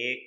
1،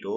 2،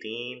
3،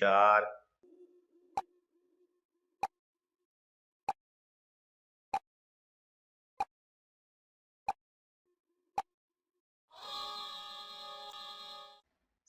4۔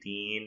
3۔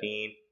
3،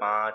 5،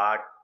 8،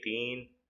3،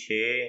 6،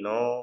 9،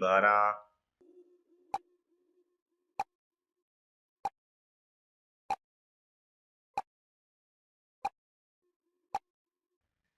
12۔